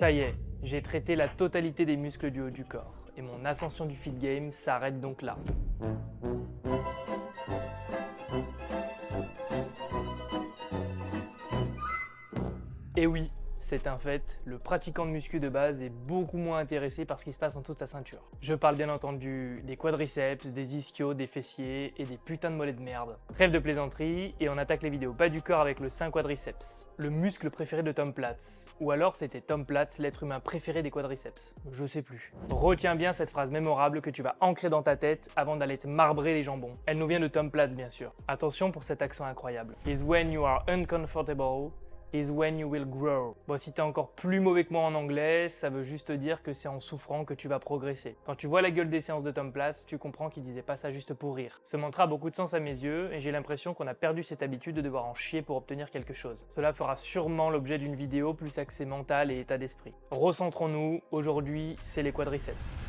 Ça y est, j'ai traité la totalité des muscles du haut du corps, et mon ascension du fit game s'arrête donc là. Et oui, c'est un fait, le pratiquant de muscu de base est beaucoup moins intéressé par ce qui se passe en dessous de sa ceinture. Je parle bien entendu des quadriceps, des ischios, des fessiers et des putains de mollets de merde. Trêve de plaisanterie et on attaque les vidéos bas du corps avec le sein quadriceps, le muscle préféré de Tom Platz. Ou alors c'était Tom Platz, l'être humain préféré des quadriceps. Je sais plus. Retiens bien cette phrase mémorable que tu vas ancrer dans ta tête avant d'aller te marbrer les jambons. Elle nous vient de Tom Platz bien sûr. Attention pour cet accent incroyable. Is when you are uncomfortable is when you will grow. Bon, si t'es encore plus mauvais que moi en anglais, ça veut juste dire que c'est en souffrant que tu vas progresser. Quand tu vois la gueule des séances de Tom Platz, tu comprends qu'il disait pas ça juste pour rire. Ce mantra a beaucoup de sens à mes yeux et j'ai l'impression qu'on a perdu cette habitude de devoir en chier pour obtenir quelque chose. Cela fera sûrement l'objet d'une vidéo plus axée mental et état d'esprit. Recentrons-nous, aujourd'hui c'est les quadriceps.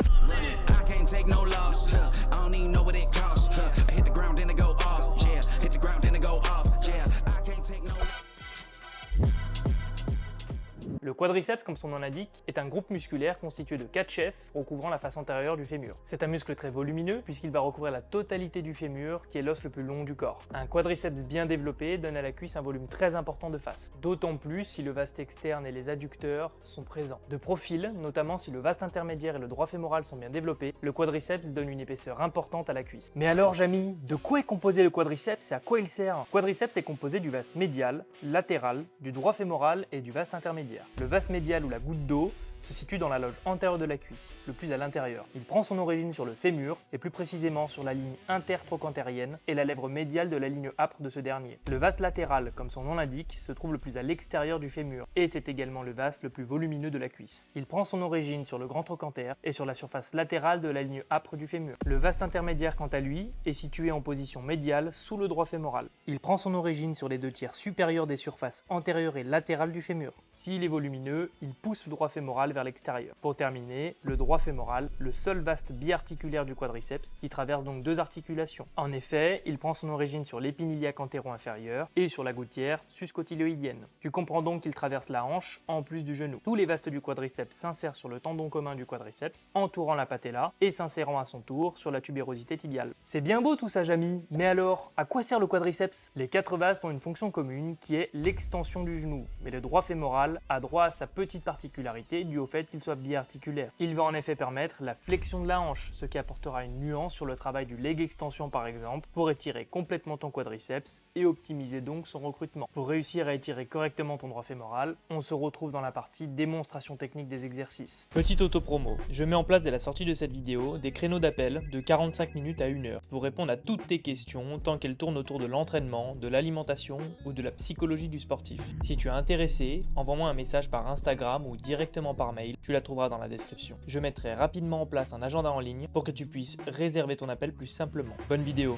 Le quadriceps, comme son nom l'indique, est un groupe musculaire constitué de 4 chefs recouvrant la face antérieure du fémur. C'est un muscle très volumineux puisqu'il va recouvrir la totalité du fémur qui est l'os le plus long du corps. Un quadriceps bien développé donne à la cuisse un volume très important de face, d'autant plus si le vaste externe et les adducteurs sont présents. De profil, notamment si le vaste intermédiaire et le droit fémoral sont bien développés, le quadriceps donne une épaisseur importante à la cuisse. Mais alors Jamy, de quoi est composé le quadriceps et à quoi il sert? Le quadriceps est composé du vaste médial, latéral, du droit fémoral et du vaste intermédiaire. Le vaste médial ou la goutte d'eau se situe dans la loge antérieure de la cuisse, le plus à l'intérieur. Il prend son origine sur le fémur, et plus précisément sur la ligne intertrochantérienne et la lèvre médiale de la ligne âpre de ce dernier. Le vaste latéral, comme son nom l'indique, se trouve le plus à l'extérieur du fémur, et c'est également le vaste le plus volumineux de la cuisse. Il prend son origine sur le grand trochanter et sur la surface latérale de la ligne âpre du fémur. Le vaste intermédiaire, quant à lui, est situé en position médiale sous le droit fémoral. Il prend son origine sur les 2/3 supérieurs des surfaces antérieures et latérales du fémur. S'il est volumineux, il pousse le droit fémoral vers l'extérieur. Pour terminer, le droit fémoral, le seul vaste biarticulaire du quadriceps, qui traverse donc deux articulations. En effet, il prend son origine sur l'épine iliaque antéro-inférieure et sur la gouttière sus-cotyléoïdienne. Tu comprends donc qu'il traverse la hanche en plus du genou. Tous les vastes du quadriceps s'insèrent sur le tendon commun du quadriceps, entourant la patella et s'insérant à son tour sur la tubérosité tibiale. C'est bien beau tout ça, Jamy, mais alors, à quoi sert le quadriceps? Les 4 vastes ont une fonction commune qui est l'extension du genou, mais le droit fémoral a droit à sa petite particularité due au fait qu'il soit biarticulaire. Il va en effet permettre la flexion de la hanche, ce qui apportera une nuance sur le travail du leg extension par exemple, pour étirer complètement ton quadriceps et optimiser donc son recrutement. Pour réussir à étirer correctement ton droit fémoral, on se retrouve dans la partie démonstration technique des exercices. Petite auto-promo, je mets en place dès la sortie de cette vidéo des créneaux d'appel de 45 minutes à 1 heure pour répondre à toutes tes questions tant qu'elles tournent autour de l'entraînement, de l'alimentation ou de la psychologie du sportif. Si tu es intéressé, envoie-moi un message par Instagram ou directement par mail, tu la trouveras dans la description. Je mettrai rapidement en place un agenda en ligne pour que tu puisses réserver ton appel plus simplement. Bonne vidéo.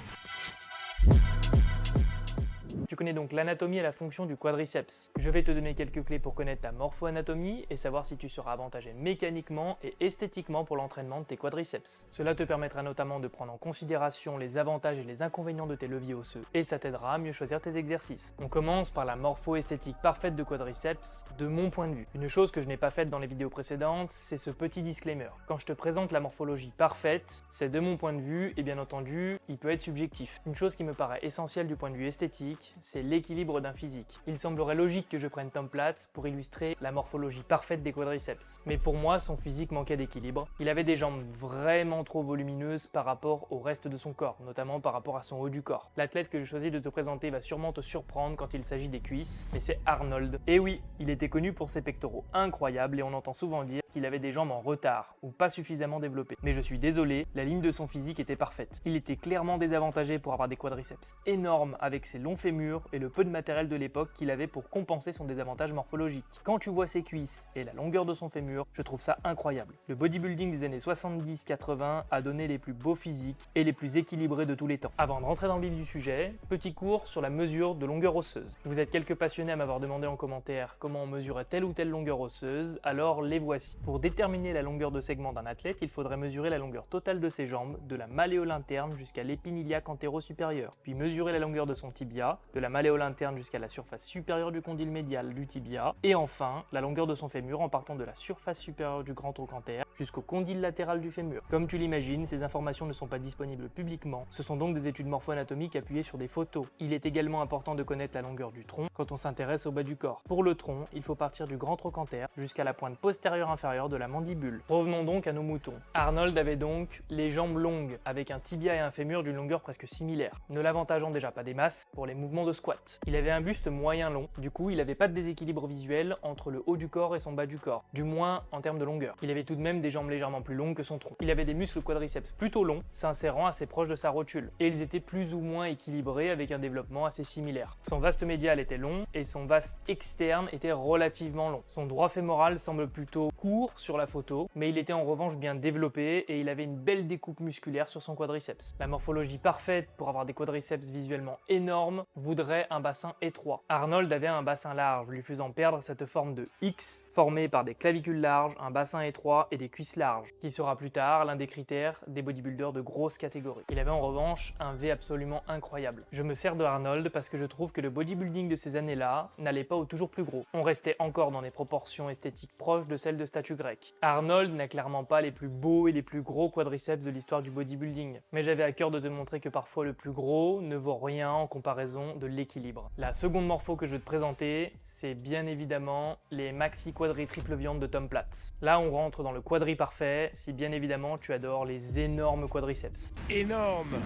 Tu connais donc l'anatomie et la fonction du quadriceps. Je vais te donner quelques clés pour connaître ta morpho-anatomie et savoir si tu seras avantagé mécaniquement et esthétiquement pour l'entraînement de tes quadriceps. Cela te permettra notamment de prendre en considération les avantages et les inconvénients de tes leviers osseux et ça t'aidera à mieux choisir tes exercices. On commence par la morpho-esthétique parfaite de quadriceps de mon point de vue. Une chose que je n'ai pas faite dans les vidéos précédentes, c'est ce petit disclaimer. Quand je te présente la morphologie parfaite, c'est de mon point de vue et bien entendu, il peut être subjectif. Une chose qui me paraît essentielle du point de vue esthétique, c'est l'équilibre d'un physique. Il semblerait logique que je prenne Tom Platz pour illustrer la morphologie parfaite des quadriceps. Mais pour moi, son physique manquait d'équilibre. Il avait des jambes vraiment trop volumineuses par rapport au reste de son corps, notamment par rapport à son haut du corps. L'athlète que je choisis de te présenter va sûrement te surprendre quand il s'agit des cuisses, mais c'est Arnold. Et oui, il était connu pour ses pectoraux incroyables et on entend souvent dire qu'il avait des jambes en retard ou pas suffisamment développées. Mais je suis désolé, la ligne de son physique était parfaite. Il était clairement désavantagé pour avoir des quadriceps énormes avec ses longs fémurs et le peu de matériel de l'époque qu'il avait pour compenser son désavantage morphologique. Quand tu vois ses cuisses et la longueur de son fémur, je trouve ça incroyable. Le bodybuilding des années 70-80 a donné les plus beaux physiques et les plus équilibrés de tous les temps. Avant de rentrer dans le vif du sujet, petit cours sur la mesure de longueur osseuse. Vous êtes quelques passionnés à m'avoir demandé en commentaire comment on mesurait telle ou telle longueur osseuse, alors les voici. Pour déterminer la longueur de segment d'un athlète, il faudrait mesurer la longueur totale de ses jambes, de la malléole interne jusqu'à l'épine iliaque antéro-supérieure, puis mesurer la longueur de son tibia, de la malléole interne jusqu'à la surface supérieure du condyle médial du tibia, et enfin la longueur de son fémur en partant de la surface supérieure du grand trochanter jusqu'au condyle latéral du fémur. Comme tu l'imagines, ces informations ne sont pas disponibles publiquement, ce sont donc des études morpho-anatomiques appuyées sur des photos. Il est également important de connaître la longueur du tronc quand on s'intéresse au bas du corps. Pour le tronc, il faut partir du grand trochanter jusqu'à la pointe postérieure inférieure de la mandibule. Revenons donc à nos moutons. Arnold avait donc les jambes longues, avec un tibia et un fémur d'une longueur presque similaire, ne l'avantageant déjà pas des masses pour les mouvements de squat. Il avait un buste moyen long, du coup il n'avait pas de déséquilibre visuel entre le haut du corps et son bas du corps, du moins en termes de longueur. Il avait tout de même des jambes légèrement plus longues que son tronc. Il avait des muscles quadriceps plutôt longs, s'insérant assez proche de sa rotule, et ils étaient plus ou moins équilibrés avec un développement assez similaire. Son vaste médial était long, et son vaste externe était relativement long. Son droit fémoral semble plutôt court sur la photo, mais il était en revanche bien développé et il avait une belle découpe musculaire sur son quadriceps. La morphologie parfaite pour avoir des quadriceps visuellement énormes voudrait un bassin étroit. Arnold avait un bassin large, lui faisant perdre cette forme de X formée par des clavicules larges, un bassin étroit et des cuisses larges, qui sera plus tard l'un des critères des bodybuilders de grosse catégorie. Il avait en revanche un V absolument incroyable. Je me sers de Arnold parce que je trouve que le bodybuilding de ces années-là n'allait pas au toujours plus gros. On restait encore dans des proportions esthétiques proches de celles de statue grecque. Arnold n'a clairement pas les plus beaux et les plus gros quadriceps de l'histoire du bodybuilding, mais j'avais à cœur de te montrer que parfois le plus gros ne vaut rien en comparaison de l'équilibre. La seconde morpho que je vais te présenter, c'est bien évidemment les maxi quadri triple viande de Tom Platz. Là on rentre dans le quadri parfait, si bien évidemment tu adores les énormes quadriceps. Énorme!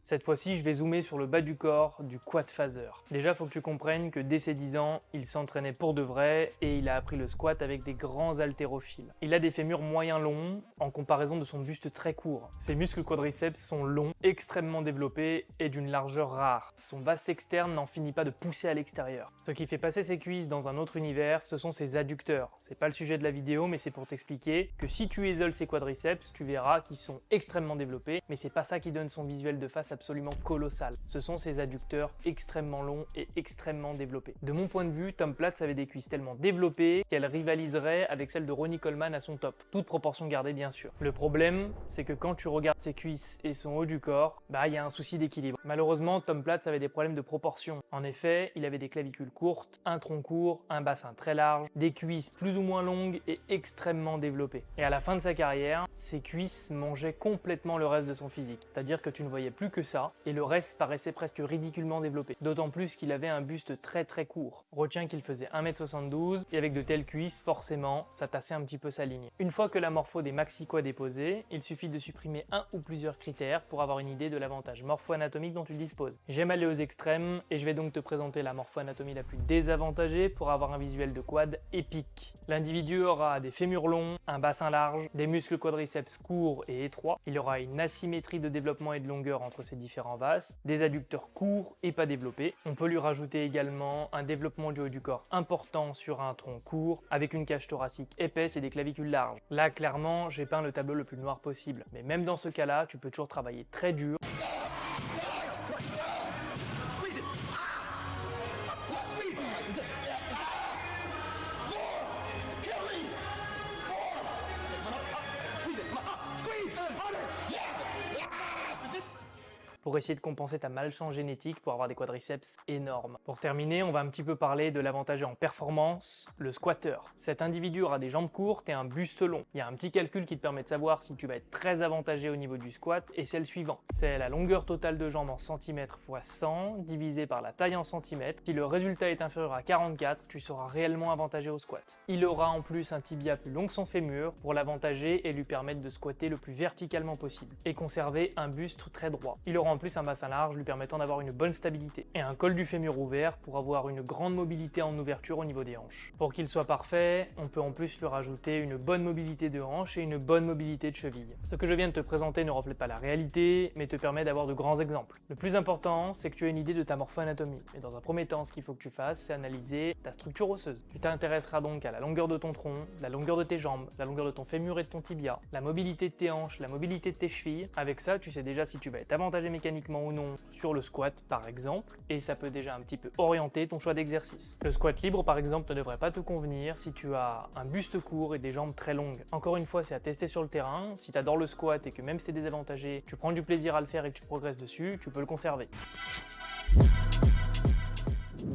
Cette fois-ci, je vais zoomer sur le bas du corps du quad phaser. Déjà, faut que tu comprennes que dès ses 10 ans, il s'entraînait pour de vrai et il a appris le squat avec des grands haltérophiles. Il a des fémurs moyens longs en comparaison de son buste très court. Ses muscles quadriceps sont longs, extrêmement développés et d'une largeur rare. Son vaste externe n'en finit pas de pousser à l'extérieur. Ce qui fait passer ses cuisses dans un autre univers, ce sont ses adducteurs. C'est pas le sujet de la vidéo, mais c'est pour t'expliquer que si tu isoles ses quadriceps, tu verras qu'ils sont extrêmement développés, mais c'est pas ça qui donne son visuel de face absolument colossal. Ce sont ses adducteurs extrêmement longs et extrêmement développés. De mon point de vue, Tom Platz avait des cuisses tellement développées qu'elles rivaliseraient avec celles de Ronnie Coleman à son top. Toute proportion gardée bien sûr. Le problème, c'est que quand tu regardes ses cuisses et son haut du corps, il y a un souci d'équilibre. Malheureusement, Tom Platz avait des problèmes de proportion. En effet, il avait des clavicules courtes, un tronc court, un bassin très large, des cuisses plus ou moins longues et extrêmement développées. Et à la fin de sa carrière, ses cuisses mangeaient complètement le reste de son physique. C'est-à-dire que tu ne voyais plus que ça, et le reste paraissait presque ridiculement développé. D'autant plus qu'il avait un buste très court. Retiens qu'il faisait 1m72, et avec de telles cuisses, forcément, ça tassait un petit peu sa ligne. Une fois que la morpho des maxi quad est posée, il suffit de supprimer un ou plusieurs critères pour avoir une idée de l'avantage morpho-anatomique dont tu disposes. J'aime aller aux extrêmes, et je vais donc te présenter la morpho-anatomie la plus désavantagée pour avoir un visuel de quad épique. L'individu aura des fémurs longs, un bassin large, des muscles quadriceps courts et étroits, il aura une asymétrie de développement et de longueur entre ses différents vastes, des adducteurs courts et pas développés. On peut lui rajouter également un développement du haut du corps important sur un tronc court, avec une cage thoracique épaisse et des clavicules larges. Là, clairement, j'ai peint le tableau le plus noir possible. Mais même dans ce cas-là, tu peux toujours travailler très dur. Pour essayer de compenser ta malchance génétique pour avoir des quadriceps énormes. Pour terminer, on va un petit peu parler de l'avantage en performance, le squatter. Cet individu aura des jambes courtes et un buste long. Il y a un petit calcul qui te permet de savoir si tu vas être très avantagé au niveau du squat et c'est le suivant. C'est la longueur totale de jambes en centimètres x 100 divisé par la taille en centimètres. Si le résultat est inférieur à 44, tu seras réellement avantagé au squat. Il aura en plus un tibia plus long que son fémur pour l'avantager et lui permettre de squatter le plus verticalement possible et conserver un buste très droit. Il aura en plus un bassin large lui permettant d'avoir une bonne stabilité et un col du fémur ouvert pour avoir une grande mobilité en ouverture au niveau des hanches. Pour qu'il soit parfait, on peut en plus lui rajouter une bonne mobilité de hanche et une bonne mobilité de cheville. Ce que je viens de te présenter ne reflète pas la réalité, mais te permet d'avoir de grands exemples. Le plus important, c'est que tu aies une idée de ta morpho-anatomie. Mais dans un premier temps, ce qu'il faut que tu fasses, c'est analyser ta structure osseuse. Tu t'intéresseras donc à la longueur de ton tronc, la longueur de tes jambes, la longueur de ton fémur et de ton tibia, la mobilité de tes hanches, la mobilité de tes chevilles. Avec ça, tu sais déjà si tu vas être avantagé mécaniquement mécaniquement ou non sur le squat par exemple, et ça peut déjà un petit peu orienter ton choix d'exercice. Le squat libre par exemple ne devrait pas te convenir si tu as un buste court et des jambes très longues. Encore une fois, c'est à tester sur le terrain. Si tu adores le squat et que même si t'es désavantagé, tu prends du plaisir à le faire et que tu progresses dessus, tu peux le conserver.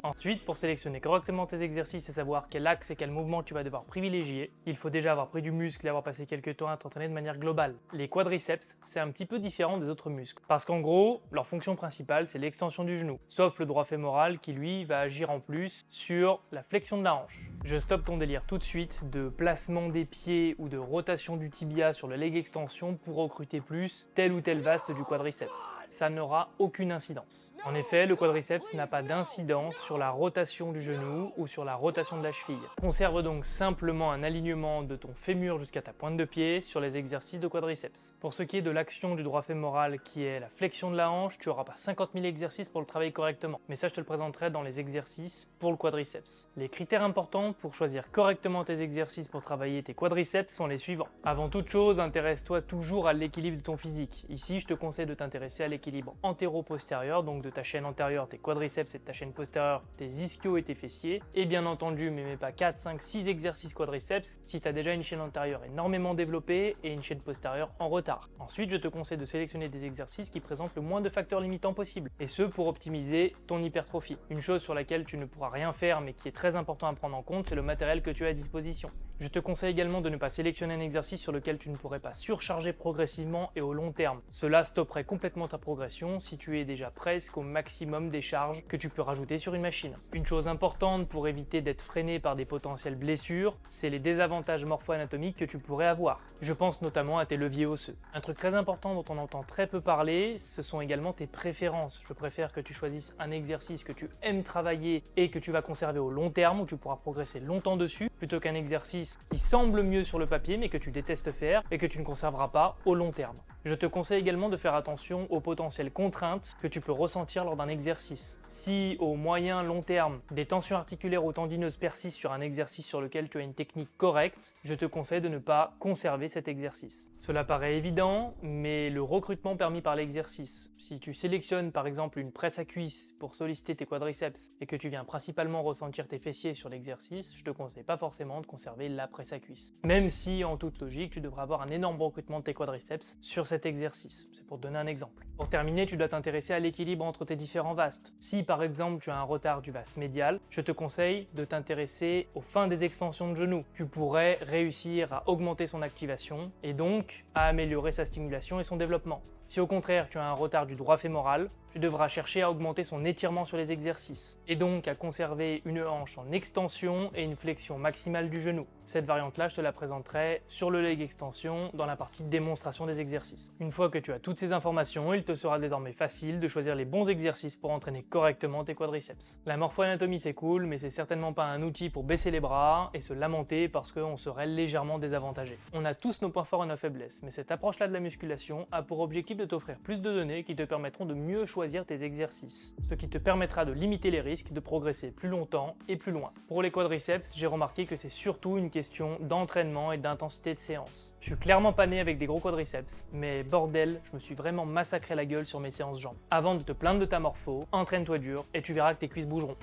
Ensuite, pour sélectionner correctement tes exercices et savoir quel axe et quel mouvement tu vas devoir privilégier, il faut déjà avoir pris du muscle et avoir passé quelques temps à t'entraîner de manière globale. Les quadriceps, c'est un petit peu différent des autres muscles, parce qu'en gros, leur fonction principale, c'est l'extension du genou, sauf le droit fémoral qui lui va agir en plus sur la flexion de la hanche. Je stoppe ton délire tout de suite de placement des pieds ou de rotation du tibia sur le leg extension pour recruter plus tel ou tel vaste du quadriceps. Ça n'aura aucune incidence. En effet, le quadriceps n'a pas d'incidence sur la rotation du genou ou sur la rotation de la cheville. Conserve donc simplement un alignement de ton fémur jusqu'à ta pointe de pied sur les exercices de quadriceps. Pour ce qui est de l'action du droit fémoral qui est la flexion de la hanche, tu n'auras pas 50 000 exercices pour le travailler correctement. Mais ça, je te le présenterai dans les exercices pour le quadriceps. Les critères importants pour choisir correctement tes exercices pour travailler tes quadriceps sont les suivants. Avant toute chose, intéresse-toi toujours à l'équilibre de ton physique. Ici, je te conseille de t'intéresser à l'équilibre antéro-postérieur, donc de ta chaîne antérieure, tes quadriceps et de ta chaîne postérieure, tes ischios et tes fessiers. Et bien entendu, mais pas 4, 5, 6 exercices quadriceps si tu as déjà une chaîne antérieure énormément développée et une chaîne postérieure en retard. Ensuite, je te conseille de sélectionner des exercices qui présentent le moins de facteurs limitants possible, et ce pour optimiser ton hypertrophie. Une chose sur laquelle tu ne pourras rien faire mais qui est très important à prendre en compte, c'est le matériel que tu as à disposition. Je te conseille également de ne pas sélectionner un exercice sur lequel tu ne pourrais pas surcharger progressivement et au long terme. Cela stopperait complètement ta progression si tu es déjà presque au maximum des charges que tu peux rajouter sur une machine. Une chose importante pour éviter d'être freiné par des potentielles blessures, c'est les désavantages morpho-anatomiques que tu pourrais avoir. Je pense notamment à tes leviers osseux. Un truc très important dont on entend très peu parler, ce sont également tes préférences. Je préfère que tu choisisses un exercice que tu aimes travailler et que tu vas conserver au long terme, où tu pourras progresser longtemps dessus, plutôt qu'un exercice qui semble mieux sur le papier mais que tu détestes faire et que tu ne conserveras pas au long terme. Je te conseille également de faire attention aux potentielles contraintes que tu peux ressentir lors d'un exercice. Si au moyen long terme, des tensions articulaires ou tendineuses persistent sur un exercice sur lequel tu as une technique correcte, je te conseille de ne pas conserver cet exercice. Cela paraît évident, mais le recrutement permis par l'exercice, si tu sélectionnes par exemple une presse à cuisse pour solliciter tes quadriceps et que tu viens principalement ressentir tes fessiers sur l'exercice, je te conseille pas forcément de conserver la presse à cuisse. Même si en toute logique, tu devrais avoir un énorme recrutement de tes quadriceps sur cet exercice. C'est pour te donner un exemple. Pour terminer, tu dois t'intéresser à l'équilibre entre tes différents vastes. Si par exemple tu as un retard du vaste médial, je te conseille de t'intéresser aux fins des extensions de genoux. Tu pourrais réussir à augmenter son activation et donc à améliorer sa stimulation et son développement. Si au contraire tu as un retard du droit fémoral, tu devras chercher à augmenter son étirement sur les exercices et donc à conserver une hanche en extension et une flexion maximale du genou. Cette variante-là, je te la présenterai sur le leg extension dans la partie démonstration des exercices. Une fois que tu as toutes ces informations, il te sera désormais facile de choisir les bons exercices pour entraîner correctement tes quadriceps. La morpho-anatomie c'est cool, mais c'est certainement pas un outil pour baisser les bras et se lamenter parce qu'on serait légèrement désavantagé. On a tous nos points forts et nos faiblesses, mais cette approche-là de la musculation a pour objectif de t'offrir plus de données qui te permettront de mieux choisir tes exercices, ce qui te permettra de limiter les risques de progresser plus longtemps et plus loin. Pour les quadriceps, j'ai remarqué que c'est surtout une question d'entraînement et d'intensité de séance. Je suis clairement pas né avec des gros quadriceps, mais bordel, je me suis vraiment massacré la gueule sur mes séances jambes. Avant de te plaindre de ta morpho, entraîne-toi dur et tu verras que tes cuisses bougeront.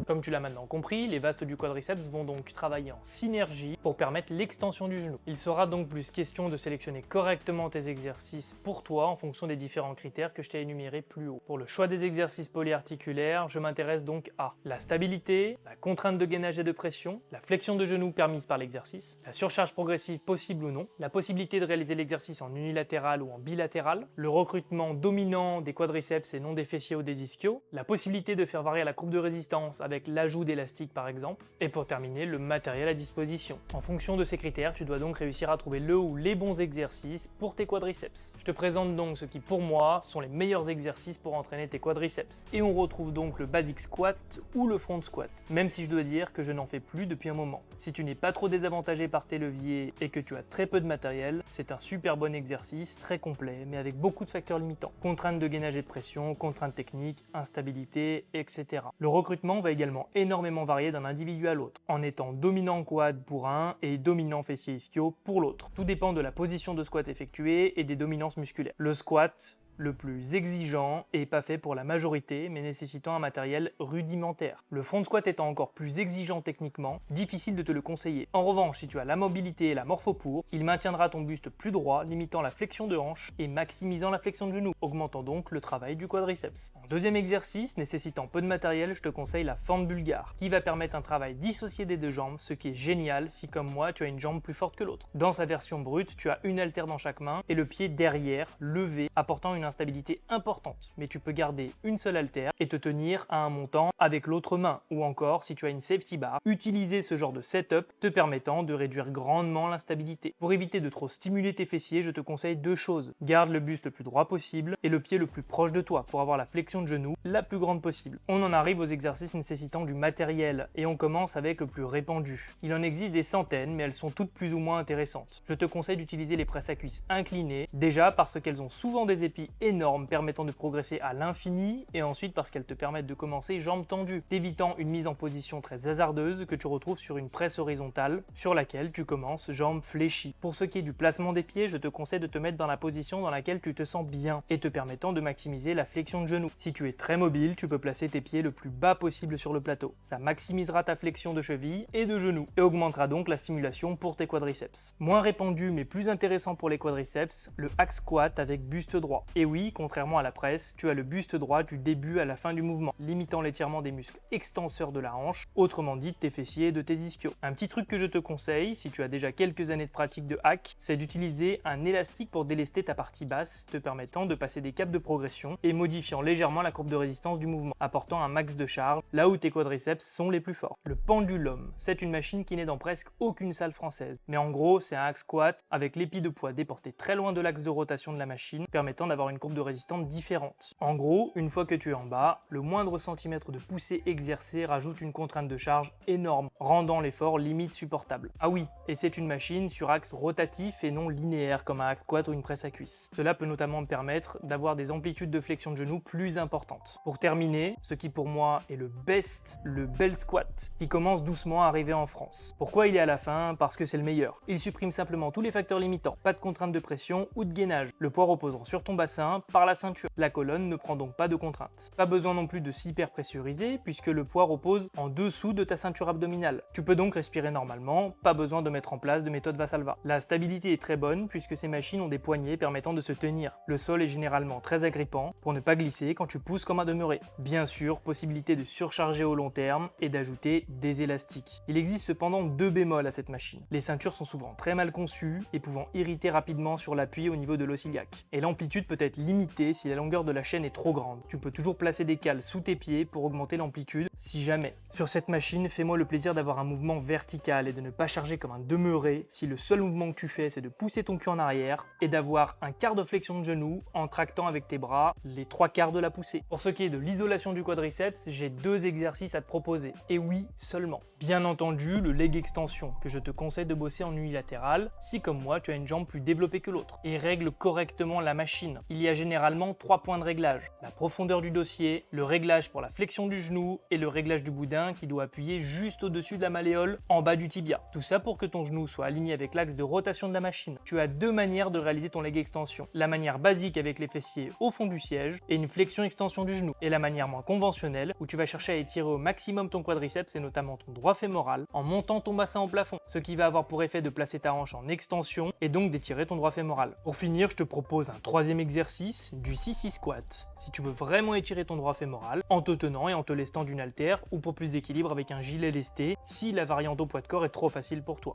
Comme tu l'as maintenant compris, les vastes du quadriceps vont donc travailler en synergie pour permettre l'extension du genou. Il sera donc plus question de sélectionner correctement tes exercices pour toi en fonction des différents critères que je t'ai énumérés plus haut. Pour le choix des exercices polyarticulaires, je m'intéresse donc à la stabilité, la contrainte de gainage et de pression, la flexion de genou permise par l'exercice, la surcharge progressive possible ou non, la possibilité de réaliser l'exercice en unilatéral ou en bilatéral, le recrutement dominant des quadriceps et non des fessiers ou des ischios, la possibilité de faire varier la courbe de résistance avec l'ajout d'élastique par exemple, et pour terminer, le matériel à disposition. En fonction de ces critères, tu dois donc réussir à trouver le ou les bons exercices pour tes quadriceps. Je te présente donc ce qui pour moi sont les meilleurs exercices pour entraîner tes quadriceps. Et on retrouve donc le basic squat ou le front squat, même si je dois dire que je n'en fais plus depuis un moment. Si tu n'es pas trop désavantagé par tes leviers et que tu as très peu de matériel, c'est un super bon exercice, très complet, mais avec beaucoup de facteurs limitants. Contraintes de gainage et de pression, contraintes techniques, instabilité, etc. Le recrutement va également également énormément varier d'un individu à l'autre, en étant dominant quad pour un et dominant fessier ischio pour l'autre. Tout dépend de la position de squat effectuée et des dominances musculaires. Le squat, le plus exigeant, est pas fait pour la majorité, mais nécessitant un matériel rudimentaire. Le front squat étant encore plus exigeant techniquement, difficile de te le conseiller. En revanche, si tu as la mobilité et la morpho pour, il maintiendra ton buste plus droit, limitant la flexion de hanche et maximisant la flexion de genou, augmentant donc le travail du quadriceps. En deuxième exercice, nécessitant peu de matériel, je te conseille la fente bulgare, qui va permettre un travail dissocié des deux jambes, ce qui est génial si comme moi tu as une jambe plus forte que l'autre. Dans sa version brute, tu as une haltère dans chaque main et le pied derrière, levé, apportant une instabilité importante, mais tu peux garder une seule haltère et te tenir à un montant avec l'autre main, ou encore si tu as une safety bar, utiliser ce genre de setup te permettant de réduire grandement l'instabilité. Pour éviter de trop stimuler tes fessiers, je te conseille deux choses. Garde le buste le plus droit possible et le pied le plus proche de toi pour avoir la flexion de genou la plus grande possible. On en arrive aux exercices nécessitant du matériel et on commence avec le plus répandu. Il en existe des centaines, mais elles sont toutes plus ou moins intéressantes. Je te conseille d'utiliser les presses à cuisses inclinées, déjà parce qu'elles ont souvent des épis énormes permettant de progresser à l'infini, et ensuite parce qu'elles te permettent de commencer jambes tendues, t'évitant une mise en position très hasardeuse que tu retrouves sur une presse horizontale sur laquelle tu commences jambes fléchies. Pour ce qui est du placement des pieds, je te conseille de te mettre dans la position dans laquelle tu te sens bien et te permettant de maximiser la flexion de genou. Si tu es très mobile, tu peux placer tes pieds le plus bas possible sur le plateau. Ça maximisera ta flexion de cheville et de genou et augmentera donc la stimulation pour tes quadriceps. Moins répandu mais plus intéressant pour les quadriceps, le hack squat avec buste droit. Et oui, contrairement à la presse, tu as le buste droit du début à la fin du mouvement, limitant l'étirement des muscles extenseurs de la hanche, autrement dit de tes fessiers et de tes ischios. Un petit truc que je te conseille, si tu as déjà quelques années de pratique de hack, c'est d'utiliser un élastique pour délester ta partie basse, te permettant de passer des caps de progression et modifiant légèrement la courbe de résistance du mouvement, apportant un max de charge là où tes quadriceps sont les plus forts. Le pendulum, c'est une machine qui n'est dans presque aucune salle française, mais en gros c'est un hack squat avec l'épi de poids déporté très loin de l'axe de rotation de la machine, permettant d'avoir une courbe de résistance différente. En gros, une fois que tu es en bas, le moindre centimètre de poussée exercée rajoute une contrainte de charge énorme, rendant l'effort limite supportable. Ah oui, et c'est une machine sur axe rotatif et non linéaire comme un hack squat ou une presse à cuisse. Cela peut notamment me permettre d'avoir des amplitudes de flexion de genou plus importantes. Pour terminer, ce qui pour moi est le belt squat, qui commence doucement à arriver en France. Pourquoi il est à la fin? Parce que c'est le meilleur. Il supprime simplement tous les facteurs limitants, pas de contrainte de pression ou de gainage, le poids reposant sur ton bassin par la ceinture. La colonne ne prend donc pas de contraintes. Pas besoin non plus de s'hyper pressuriser puisque le poids repose en dessous de ta ceinture abdominale. Tu peux donc respirer normalement, pas besoin de mettre en place de méthode Valsalva. La stabilité est très bonne puisque ces machines ont des poignées permettant de se tenir. Le sol est généralement très agrippant pour ne pas glisser quand tu pousses comme un demeuré. Bien sûr, possibilité de surcharger au long terme et d'ajouter des élastiques. Il existe cependant deux bémols à cette machine. Les ceintures sont souvent très mal conçues et pouvant irriter rapidement sur l'appui au niveau de l'os iliaque. Et l'amplitude peut être limitée si la longueur de la chaîne est trop grande. Tu peux toujours placer des cales sous tes pieds pour augmenter l'amplitude si jamais. Sur cette machine, fais-moi le plaisir d'avoir un mouvement vertical et de ne pas charger comme un demeuré si le seul mouvement que tu fais c'est de pousser ton cul en arrière et d'avoir un quart de flexion de genou en tractant avec tes bras les trois quarts de la poussée. Pour ce qui est de l'isolation du quadriceps, j'ai deux exercices à te proposer. Et oui, seulement. Bien entendu, le leg extension que je te conseille de bosser en unilatéral si comme moi tu as une jambe plus développée que l'autre et règle correctement la machine. Il y a généralement 3 points de réglage. La profondeur du dossier, le réglage pour la flexion du genou et le réglage du boudin qui doit appuyer juste au-dessus de la malléole en bas du tibia. Tout ça pour que ton genou soit aligné avec l'axe de rotation de la machine. Tu as deux manières de réaliser ton leg extension. La manière basique avec les fessiers au fond du siège et une flexion-extension du genou. Et la manière moins conventionnelle où tu vas chercher à étirer au maximum ton quadriceps et notamment ton droit fémoral en montant ton bassin au plafond. Ce qui va avoir pour effet de placer ta hanche en extension et donc d'étirer ton droit fémoral. Pour finir, je te propose un troisième exercice, du sissy squat. Si tu veux vraiment étirer ton droit fémoral, en te tenant et en te lestant d'une haltère ou pour plus d'équilibre avec un gilet lesté, si la variante au poids de corps est trop facile pour toi.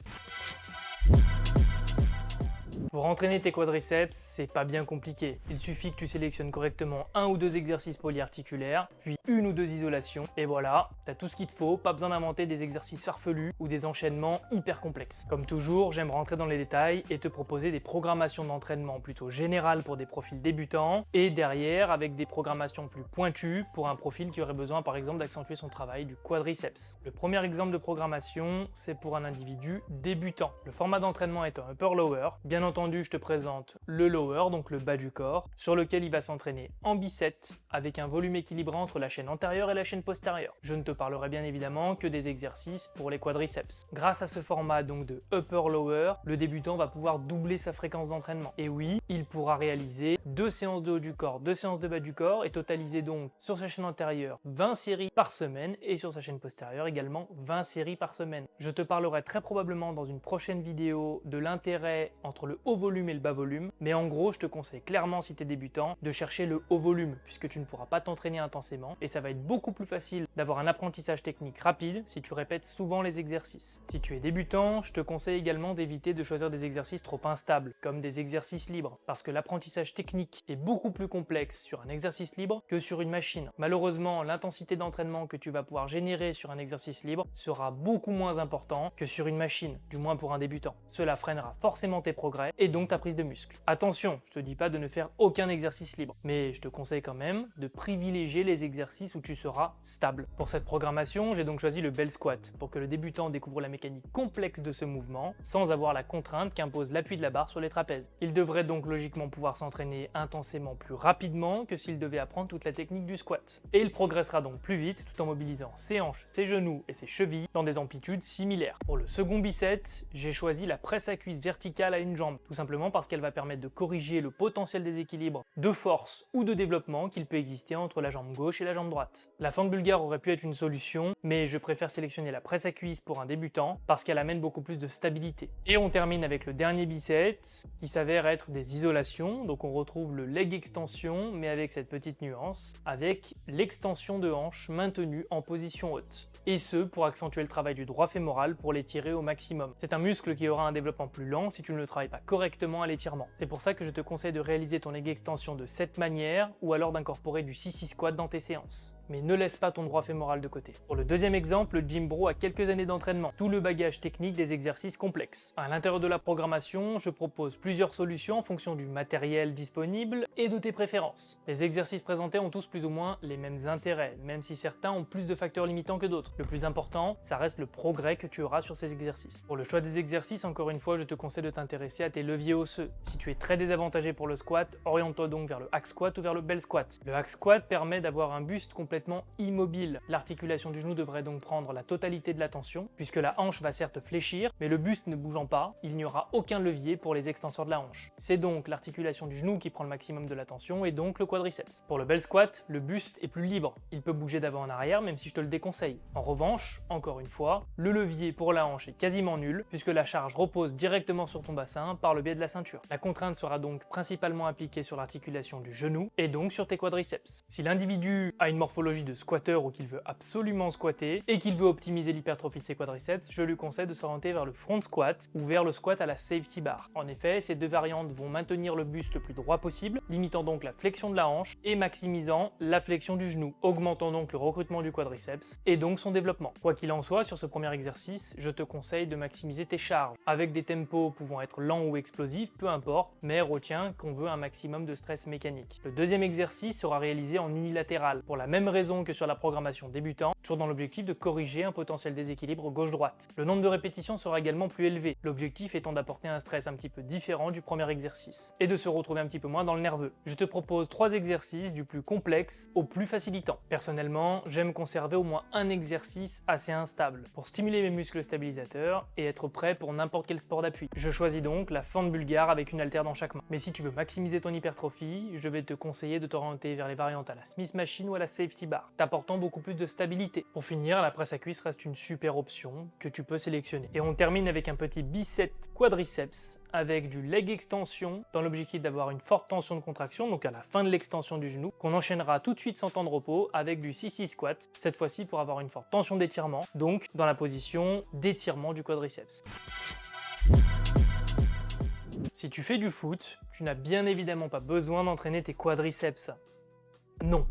Pour entraîner tes quadriceps, c'est pas bien compliqué. Il suffit que tu sélectionnes correctement un ou deux exercices polyarticulaires, puis une ou deux isolations, et voilà, t'as tout ce qu'il te faut, pas besoin d'inventer des exercices farfelus ou des enchaînements hyper complexes. Comme toujours, j'aime rentrer dans les détails et te proposer des programmations d'entraînement plutôt générales pour des profils débutants, et derrière avec des programmations plus pointues pour un profil qui aurait besoin par exemple d'accentuer son travail du quadriceps. Le premier exemple de programmation, c'est pour un individu débutant. Le format d'entraînement est un upper-lower, bien entendu entendu, je te présente le lower, donc le bas du corps, sur lequel il va s'entraîner en biceps, avec un volume équilibré entre la chaîne antérieure et la chaîne postérieure. Je ne te parlerai bien évidemment que des exercices pour les quadriceps. Grâce à ce format donc de upper-lower, le débutant va pouvoir doubler sa fréquence d'entraînement. Et oui, il pourra réaliser 2 séances de haut du corps, 2 séances de bas du corps, et totaliser donc sur sa chaîne antérieure 20 séries par semaine, et sur sa chaîne postérieure également 20 séries par semaine. Je te parlerai très probablement dans une prochaine vidéo de l'intérêt entre le haut volume et le bas volume, mais en gros je te conseille clairement si tu es débutant de chercher le haut volume puisque tu ne pourras pas t'entraîner intensément et ça va être beaucoup plus facile d'avoir un apprentissage technique rapide si tu répètes souvent les exercices. Si tu es débutant, je te conseille également d'éviter de choisir des exercices trop instables comme des exercices libres parce que l'apprentissage technique est beaucoup plus complexe sur un exercice libre que sur une machine. Malheureusement, l'intensité d'entraînement que tu vas pouvoir générer sur un exercice libre sera beaucoup moins important que sur une machine, du moins pour un débutant. Cela freinera forcément tes progrès et donc ta prise de muscle. Attention, je te dis pas de ne faire aucun exercice libre, mais je te conseille quand même de privilégier les exercices où tu seras stable. Pour cette programmation, j'ai donc choisi le bell squat pour que le débutant découvre la mécanique complexe de ce mouvement sans avoir la contrainte qu'impose l'appui de la barre sur les trapèzes. Il devrait donc logiquement pouvoir s'entraîner intensément plus rapidement que s'il devait apprendre toute la technique du squat. Et il progressera donc plus vite tout en mobilisant ses hanches, ses genoux et ses chevilles dans des amplitudes similaires. Pour le second biceps, j'ai choisi la presse à cuisse verticale à une jambe, tout simplement parce qu'elle va permettre de corriger le potentiel déséquilibre de force ou de développement qu'il peut exister entre la jambe gauche et la jambe droite. La fente bulgare aurait pu être une solution, mais je préfère sélectionner la presse à cuisse pour un débutant parce qu'elle amène beaucoup plus de stabilité. Et on termine avec le dernier biceps qui s'avère être des isolations, donc on retrouve le leg extension mais avec cette petite nuance, avec l'extension de hanche maintenue en position haute. Et ce pour accentuer le travail du droit fémoral pour l'étirer au maximum. C'est un muscle qui aura un développement plus lent si tu ne le travailles pas correctement à l'étirement. C'est pour ça que je te conseille de réaliser ton leg extension de cette manière ou alors d'incorporer du sissy squat dans tes séances. Mais ne laisse pas ton droit fémoral de côté. Pour le deuxième exemple, le Gym Bro a quelques années d'entraînement, tout le bagage technique des exercices complexes. À l'intérieur de la programmation, je propose plusieurs solutions en fonction du matériel disponible et de tes préférences. Les exercices présentés ont tous plus ou moins les mêmes intérêts, même si certains ont plus de facteurs limitants que d'autres. Le plus important, ça reste le progrès que tu auras sur ces exercices. Pour le choix des exercices, encore une fois, je te conseille de t'intéresser à tes leviers osseux. Si tu es très désavantagé pour le squat, oriente-toi donc vers le hack squat ou vers le bell squat. Le hack squat permet d'avoir un buste complètement immobile. L'articulation du genou devrait donc prendre la totalité de l'attention, puisque la hanche va certes fléchir, mais le buste ne bougeant pas, il n'y aura aucun levier pour les extenseurs de la hanche. C'est donc l'articulation du genou qui prend le maximum de l'attention et donc le quadriceps. Pour le bell squat, le buste est plus libre. Il peut bouger d'avant en arrière, même si je te le déconseille. En revanche, encore une fois, le levier pour la hanche est quasiment nul, puisque la charge repose directement sur ton bassin par le biais de la ceinture. La contrainte sera donc principalement appliquée sur l'articulation du genou et donc sur tes quadriceps. Si l'individu a une morphologie de squatter ou qu'il veut absolument squatter et qu'il veut optimiser l'hypertrophie de ses quadriceps, je lui conseille de s'orienter vers le front squat ou vers le squat à la safety bar. En effet, ces deux variantes vont maintenir le buste le plus droit possible, limitant donc la flexion de la hanche et maximisant la flexion du genou, augmentant donc le recrutement du quadriceps et donc son développement. Quoi qu'il en soit, sur ce premier exercice, je te conseille de maximiser tes charges, avec des tempos pouvant être lents ou explosifs, peu importe, mais retiens qu'on veut un maximum de stress mécanique. Le deuxième exercice sera réalisé en unilatéral, pour la même raison que sur la programmation débutant, toujours dans l'objectif de corriger un potentiel déséquilibre gauche-droite. Le nombre de répétitions sera également plus élevé, l'objectif étant d'apporter un stress un petit peu différent du premier exercice, et de se retrouver un petit peu moins dans le nerveux. Je te propose 3 exercices du plus complexe au plus facilitant. Personnellement, j'aime conserver au moins un exercice assez instable, pour stimuler mes muscles stabilisateurs et être prêt pour n'importe quel sport d'appui. Je choisis donc la fente bulgare avec une haltère dans chaque main. Mais si tu veux maximiser ton hypertrophie, je vais te conseiller de t'orienter vers les variantes à la Smith Machine ou à la Safety Bar, t'apportant beaucoup plus de stabilité. Pour finir, la presse à cuisse reste une super option que tu peux sélectionner. Et on termine avec un petit bicep quadriceps avec du leg extension dans l'objectif d'avoir une forte tension de contraction, donc à la fin de l'extension du genou, qu'on enchaînera tout de suite sans temps de repos avec du sissy squat, cette fois-ci pour avoir une forte tension d'étirement, donc dans la position d'étirement du quadriceps. Si tu fais du foot, tu n'as bien évidemment pas besoin d'entraîner tes quadriceps. Non.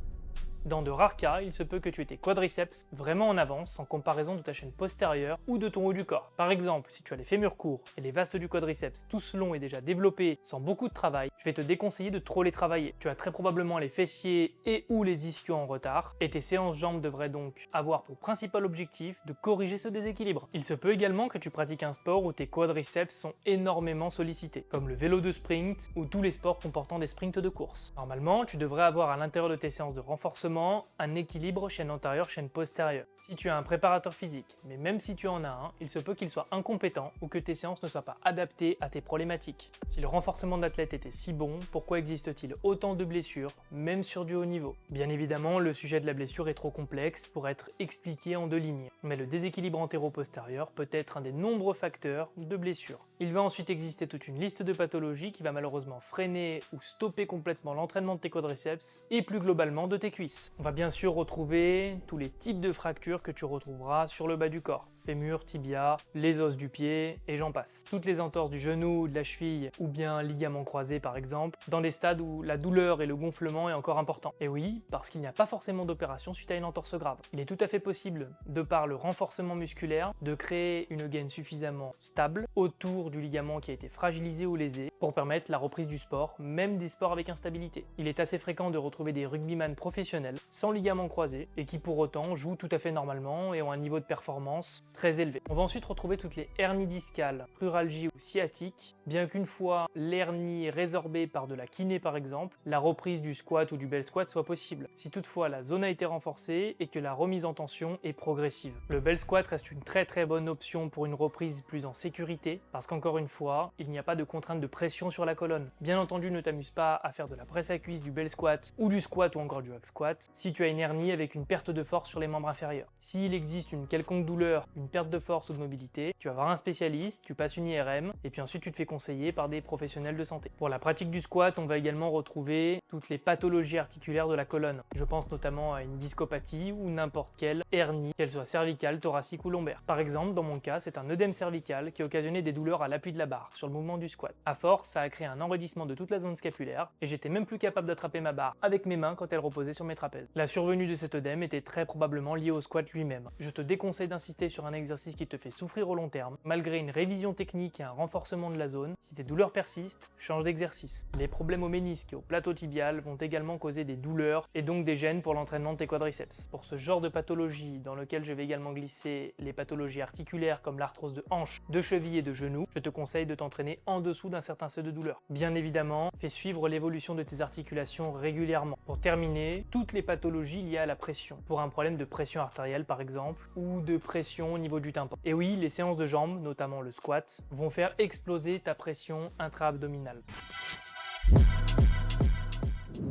Dans de rares cas, il se peut que tu aies tes quadriceps vraiment en avance en comparaison de ta chaîne postérieure ou de ton haut du corps. Par exemple, si tu as les fémurs courts et les vastes du quadriceps tous longs et déjà développés sans beaucoup de travail, je vais te déconseiller de trop les travailler. Tu as très probablement les fessiers et ou les ischios en retard et tes séances jambes devraient donc avoir pour principal objectif de corriger ce déséquilibre. Il se peut également que tu pratiques un sport où tes quadriceps sont énormément sollicités, comme le vélo de sprint ou tous les sports comportant des sprints de course. Normalement, tu devrais avoir à l'intérieur de tes séances de renforcement un équilibre chaîne antérieure, chaîne postérieure. Si tu as un préparateur physique, mais même si tu en as un, il se peut qu'il soit incompétent ou que tes séances ne soient pas adaptées à tes problématiques. Si le renforcement d'athlète était si bon, pourquoi existe-t-il autant de blessures, même sur du haut niveau? Bien évidemment, le sujet de la blessure est trop complexe pour être expliqué en 2 lignes, mais le déséquilibre antéro-postérieur peut être un des nombreux facteurs de blessure. Il va ensuite exister toute une liste de pathologies qui va malheureusement freiner ou stopper complètement l'entraînement de tes quadriceps et plus globalement de tes cuisses. On va bien sûr retrouver tous les types de fractures que tu retrouveras sur le bas du corps. Fémur, tibia, les os du pied et j'en passe. Toutes les entorses du genou, de la cheville ou bien ligaments croisés par exemple, dans des stades où la douleur et le gonflement est encore important. Et oui, parce qu'il n'y a pas forcément d'opération suite à une entorse grave. Il est tout à fait possible, de par le renforcement musculaire, de créer une gaine suffisamment stable autour du ligament qui a été fragilisé ou lésé pour permettre la reprise du sport, même des sports avec instabilité. Il est assez fréquent de retrouver des rugbyman professionnels sans ligaments croisés et qui pour autant jouent tout à fait normalement et ont un niveau de performance très élevé. On va ensuite retrouver toutes les hernies discales, cruralgie ou sciatiques, bien qu'une fois l'hernie résorbée par de la kiné par exemple, la reprise du squat ou du bel squat soit possible, si toutefois la zone a été renforcée et que la remise en tension est progressive. Le bel squat reste une très bonne option pour une reprise plus en sécurité, parce qu'encore une fois, il n'y a pas de contrainte de pression sur la colonne. Bien entendu, ne t'amuse pas à faire de la presse à cuisse, du bel squat ou du squat ou encore du hack squat si tu as une hernie avec une perte de force sur les membres inférieurs. S'il existe une quelconque douleur, une perte de force ou de mobilité, tu vas voir un spécialiste, tu passes une IRM et puis ensuite tu te fais conseiller par des professionnels de santé. Pour la pratique du squat, on va également retrouver toutes les pathologies articulaires de la colonne. Je pense notamment à une discopathie ou n'importe quelle hernie, qu'elle soit cervicale, thoracique ou lombaire. Par exemple, dans mon cas, c'est un œdème cervical qui occasionnait des douleurs à l'appui de la barre sur le mouvement du squat. À force, ça a créé un enraidissement de toute la zone scapulaire et j'étais même plus capable d'attraper ma barre avec mes mains quand elle reposait sur mes trapèzes. La survenue de cet œdème était très probablement liée au squat lui-même. Je te déconseille d'insister sur un exercice qui te fait souffrir au long terme, malgré une révision technique et un renforcement de la zone. Si tes douleurs persistent, change d'exercice. Les problèmes au ménisque et au plateau tibial vont également causer des douleurs et donc des gênes pour l'entraînement de tes quadriceps. Pour ce genre de pathologie, dans lequel je vais également glisser les pathologies articulaires comme l'arthrose de hanche, de cheville et de genou, je te conseille de t'entraîner en dessous d'un certain seuil de douleur. Bien évidemment, fais suivre l'évolution de tes articulations régulièrement. Pour terminer, toutes les pathologies liées à la pression, pour un problème de pression artérielle par exemple, ou de pression au niveau du tympan. Et oui, les séances de jambes, notamment le squat, vont faire exploser ta pression intra-abdominale.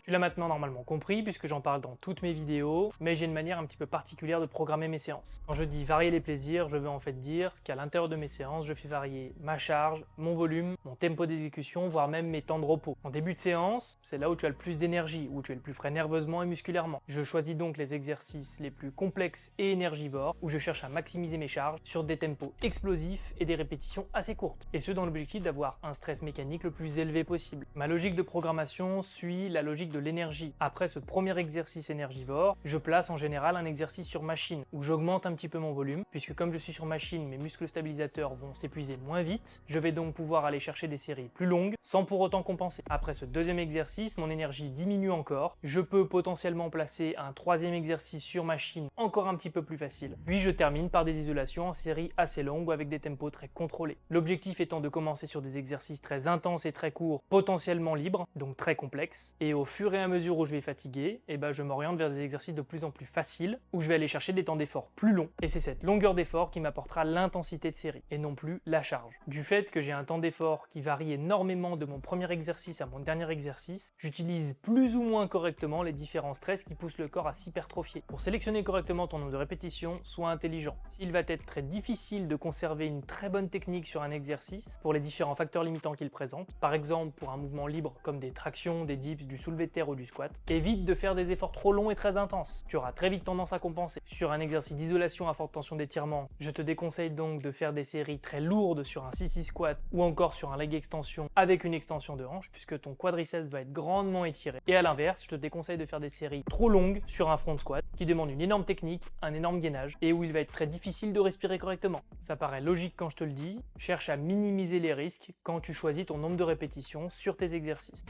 Tu l'as maintenant normalement compris puisque j'en parle dans toutes mes vidéos, mais j'ai une manière un petit peu particulière de programmer mes séances. Quand je dis varier les plaisirs, je veux en fait dire qu'à l'intérieur de mes séances, je fais varier ma charge, mon volume, mon tempo d'exécution, voire même mes temps de repos. En début de séance, c'est là où tu as le plus d'énergie, où tu es le plus frais nerveusement et musculairement. Je choisis donc les exercices les plus complexes et énergivores, où je cherche à maximiser mes charges sur des tempos explosifs et des répétitions assez courtes. Et ce dans l'objectif d'avoir un stress mécanique le plus élevé possible. Ma logique de programmation suit la logique de l'énergie. Après ce premier exercice énergivore, je place en général un exercice sur machine où j'augmente un petit peu mon volume puisque comme je suis sur machine, mes muscles stabilisateurs vont s'épuiser moins vite. Je vais donc pouvoir aller chercher des séries plus longues sans pour autant compenser. Après ce deuxième exercice, mon énergie diminue encore. Je peux potentiellement placer un troisième exercice sur machine encore un petit peu plus facile. Puis je termine par des isolations en série assez longues ou avec des tempos très contrôlés. L'objectif étant de commencer sur des exercices très intenses et très courts, potentiellement libres, donc très complexes, et au fur et à mesure où je vais fatiguer, je m'oriente vers des exercices de plus en plus faciles, où je vais aller chercher des temps d'effort plus longs, et c'est cette longueur d'effort qui m'apportera l'intensité de série, et non plus la charge. Du fait que j'ai un temps d'effort qui varie énormément de mon premier exercice à mon dernier exercice, j'utilise plus ou moins correctement les différents stress qui poussent le corps à s'hypertrophier. Pour sélectionner correctement ton nombre de répétitions, sois intelligent. S'il va être très difficile de conserver une très bonne technique sur un exercice, pour les différents facteurs limitants qu'il présente, par exemple pour un mouvement libre comme des tractions, des dips, du soulevé de haltères ou du squat. Évite de faire des efforts trop longs et très intenses, tu auras très vite tendance à compenser. Sur un exercice d'isolation à forte tension d'étirement, je te déconseille donc de faire des séries très lourdes sur un 6-6 squat ou encore sur un leg extension avec une extension de hanche puisque ton quadriceps va être grandement étiré. Et à l'inverse, je te déconseille de faire des séries trop longues sur un front squat qui demande une énorme technique, un énorme gainage et où il va être très difficile de respirer correctement. Ça paraît logique quand je te le dis, cherche à minimiser les risques quand tu choisis ton nombre de répétitions sur tes exercices.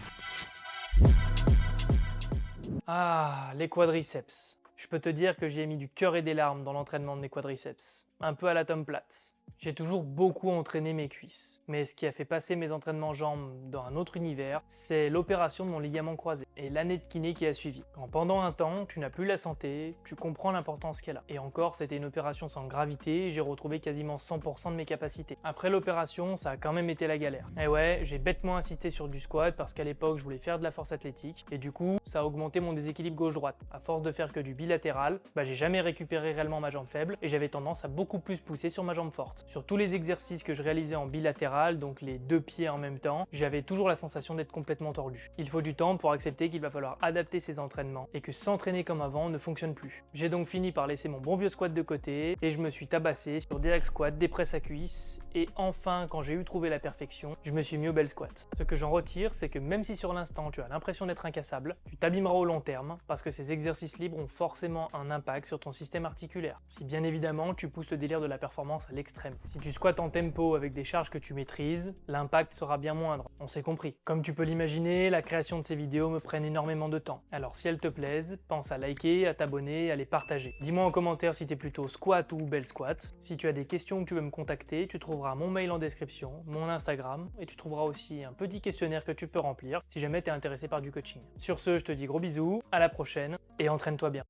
Ah, les quadriceps. Je peux te dire que j'y ai mis du cœur et des larmes dans l'entraînement de mes quadriceps, un peu à la Tom Platz. J'ai toujours beaucoup entraîné mes cuisses, mais ce qui a fait passer mes entraînements jambes dans un autre univers, c'est l'opération de mon ligament croisé et l'année de kiné qui a suivi. Quand pendant un temps, tu n'as plus la santé, tu comprends l'importance qu'elle a. Et encore, c'était une opération sans gravité et j'ai retrouvé quasiment 100% de mes capacités. Après l'opération, ça a quand même été la galère. Et ouais, j'ai bêtement insisté sur du squat parce qu'à l'époque, je voulais faire de la force athlétique et du coup, ça a augmenté mon déséquilibre gauche-droite. À force de faire que du bilatéral, j'ai jamais récupéré réellement ma jambe faible et j'avais tendance à beaucoup plus pousser sur ma jambe forte. Sur tous les exercices que je réalisais en bilatéral, donc les deux pieds en même temps, j'avais toujours la sensation d'être complètement tordu. Il faut du temps pour accepter qu'il va falloir adapter ses entraînements et que s'entraîner comme avant ne fonctionne plus. J'ai donc fini par laisser mon bon vieux squat de côté et je me suis tabassé sur des hack squats, des presses à cuisses et enfin, quand j'ai eu trouvé la perfection, je me suis mis au bel squat. Ce que j'en retire, c'est que même si sur l'instant tu as l'impression d'être incassable, tu t'abîmeras au long terme parce que ces exercices libres ont forcément un impact sur ton système articulaire. Si bien évidemment tu pousses le délire de la performance à l'extrême. Si tu squattes en tempo avec des charges que tu maîtrises, l'impact sera bien moindre, on s'est compris. Comme tu peux l'imaginer, la création de ces vidéos me prenne énormément de temps. Alors si elles te plaisent, pense à liker, à t'abonner, à les partager. Dis-moi en commentaire si t'es plutôt squat ou bel squat. Si tu as des questions que tu veux me contacter, tu trouveras mon mail en description, mon Instagram, et tu trouveras aussi un petit questionnaire que tu peux remplir si jamais tu es intéressé par du coaching. Sur ce, je te dis gros bisous, à la prochaine, et entraîne-toi bien.